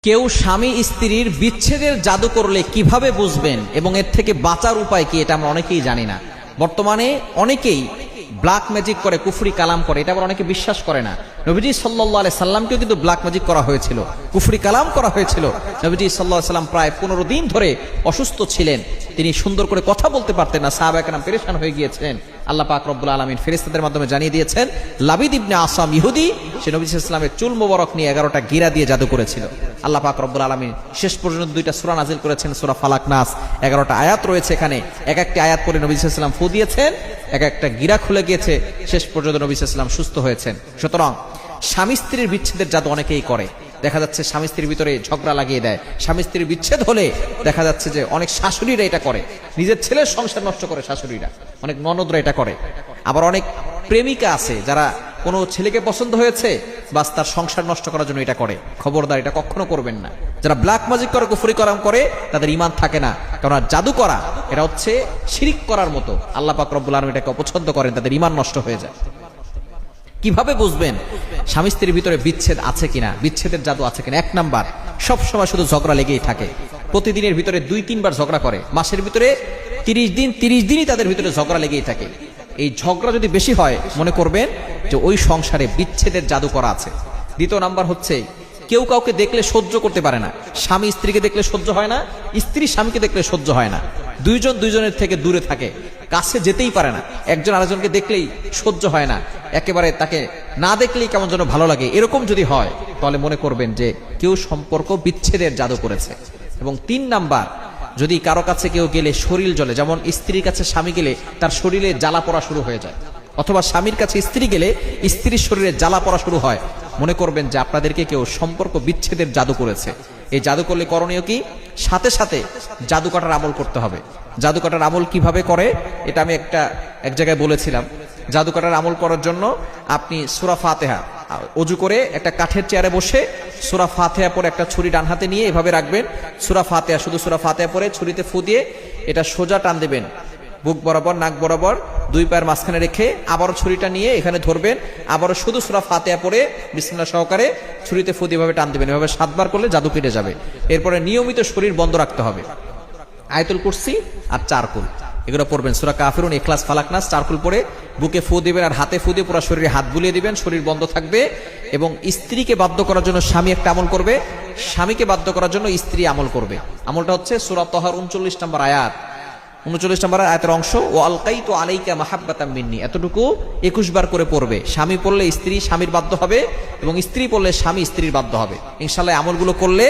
কেউ স্বামী স্ত্রীর বিচ্ছেদের জাদু করলে কিভাবে বুঝবেন এবং এর থেকে বাঁচার উপায় কি, এটা আমরা অনেকেই জানি না। বর্তমানে অনেকেই ব্ল্যাক ম্যাজিক করে, কুফরি কালাম করে, এটা আবার অনেকে বিশ্বাস করে না। নবীজি সাল্লাল্লাহু আলাইহি সাল্লামকেও কিন্তু ব্ল্যাক ম্যাজিক করা হয়েছিল, কুফরি কালাম করা হয়েছিল। নবীজি সাল্লাল্লাহু আলাইহি সাল্লাম প্রায় 15 দিন ধরে অসুস্থ ছিলেন, তিনি সুন্দর করে কথা বলতে পারতেন না, সাহাবায়ে কেরাম পেরেশান হয়ে গিয়েছিলেন। আল্লাহ পাক রব্বুল আলামিন ফেরেশতাদের মাধ্যমে জানিয়ে দিয়েছেন, লাবিদ ইবনে আসাম ইহুদি, সে নবী সাল্লাল্লাহু আলাইহি সাল্লামের চুল মোবারক নিয়ে 11টা গিরা দিয়ে জাদু করেছিল। আল্লাহ পাক রব্বুল আলামিন শেষ পর্যন্ত 2টা সূরা নাজিল করেছেন, সূরা ফালাক, নাস। 11টা আয়াত রয়েছে এখানে, এক একটি আয়াত পড়ে নবী সাল্লাল্লাহু আলাইহি সাল্লাম ফু দিয়েছেন, এক একটা গিরা খুলে গিয়েছে, শেষ পর্যন্ত নবী সাল্লাল্লাহু আলাইহি সাল্লাম সুস্থ হয়েছেন। সুতরাং স্বামী স্ত্রীর বিচ্ছেদের জাদু অনেকেই করে। দেখা যাচ্ছে স্বামী স্ত্রীর ভিতরে ঝগড়া লাগিয়ে দেয়। স্বামী স্ত্রীর বিচ্ছেদ হলে দেখা যাচ্ছে যে অনেক শাশুড়িরা এটা করে, নিজের ছেলের সংসার নষ্ট করে শাশুড়িরা, অনেক ননদরা এটা করে। আবার অনেক প্রেমিকা আছে যারা কোনো ছেলেকে পছন্দ হয়েছে, বাস তার সংসার নষ্ট করার জন্য এটা করে। খবরদার, এটা কখনো করবেন না। যারা ব্ল্যাক ম্যাজিক করে, কুফরি কালাম করে, তাদের ঈমান থাকে না। কারণ জাদু করা এটা হচ্ছে শিরিক করার মতো। আল্লাহ পাক রব্বুল আলামিন এটাকে অপছন্দ করেন, তাদের ঈমান নষ্ট হয়ে যায়। কিভাবে বুঝবেন স্বামী স্ত্রীর ভিতরে বিচ্ছেদ আছে কিনা, বিচ্ছেদের জাদু আছে কিনা? 1 নাম্বার, সব সময় শুধু ঝগড়া লেগেই থাকে। প্রতিদিনের ভিতরে 2-3 বার ঝগড়া করে, মাসের ভিতরে 30 দিনই তাদের ভিতরে ঝগড়া লেগেই থাকে। এই ঝগড়া যদি বেশি হয়, মনে করবেন যে ওই সংসারে বিচ্ছেদের জাদু করা আছে। 2 নাম্বার হচ্ছে, কেউ কাউকে দেখলে সহ্য করতে পারে না। স্বামী স্ত্রীকে দেখলে সহ্য হয় না, স্ত্রী স্বামীকে দেখলে সহ্য হয় না। দুইজনের থেকে দূরে থাকে, কাছে যেতেই পারে না। একজন আরেকজনকে দেখলেই সহ্য হয় না, একেবারে তাকে না দেখলেই কেমন যেন ভালো লাগে। এরকম যদি হয়, তাহলে মনে করবেন যে কেউ সম্পর্ক বিচ্ছেদের জাদু করেছে। এবং 3 নাম্বার, যদি কারো কাছে কেউ গেলে শরীর জ্বলে, যেমন স্ত্রীর কাছে স্বামী গেলে তার শরীরে জ্বালা পড়া শুরু হয়ে যায়, অথবা স্বামীর কাছে স্ত্রী গেলে স্ত্রীর শরীরে জ্বালা পড়া শুরু হয়, মনে করবেন যে আপনাদেরকে কেউ সম্পর্ক বিচ্ছেদের জাদু করেছে। এই জাদু করলে করণীয় কি? সাথে সাথে জাদু কাটার আমল করতে হবে। জাদু কাটার আমল কিভাবে করে, এটা আমি এক জায়গায় বলেছিলাম। জাদু কাটার আমল করার জন্য আপনি সূরা ফাতিহা, ওযু করে একটা কাঠের চেয়ারে বসে সূরা ফাতিহা পড়ে একটা ছুরি ডান হাতে নিয়ে এভাবে রাখবেন। সূরা ফাতিহা, শুধু সূরা ফাতিহা পড়ে ছুরিতে ফু দিয়ে এটা সোজা টান দেবেন, বুক বরাবর, নাক বরাবর, 2 পায়ের মাঝখানে রেখে আবারও ছুরিটা নিয়ে এখানে ধরবেন। আবারও শুধু সূরা ফাতিহা পড়ে বিসমিল্লাহ সহকারে ছুরিতে ফু দিয়ে এভাবে টান দেবেন। এভাবে 7 বার করলে জাদু কেটে যাবে। এরপরে নিয়মিত শরীর বন্ধ রাখতে হবে। আয়াতুল কুরসি আর 4 কুল এগুলো পড়বেন। সূরা কাফিরুন, ইখলাস, ফালাক, নাস 4 কুল পড়ে বুকে ফু দিবেন আর হাতে ফু দিয়ে পুরো শরীরে হাত বুলিয়ে দিবেন। শরীর বন্ধ থাকবে। এবং স্ত্রীকে বাধ্য করার জন্য স্বামী একটা আমল করবে, স্বামীকে বাধ্য করার জন্য স্ত্রী আমল করবে। আমলটা হচ্ছে সূরা তাহার 39 নম্বর আয়াত, 39 নম্বর আয়াতের অংশ, ও আলকাইতু আলাইকা মাহাব্বাতাম মিন্নি, এতটুকু 21 বার করে পড়বে। স্বামী পড়লে স্ত্রী স্বামীর বাধ্য হবে, এবং স্ত্রী পড়লে স্বামী স্ত্রীর বাধ্য হবে। ইনশাআল্লাহ আমলগুলো করলে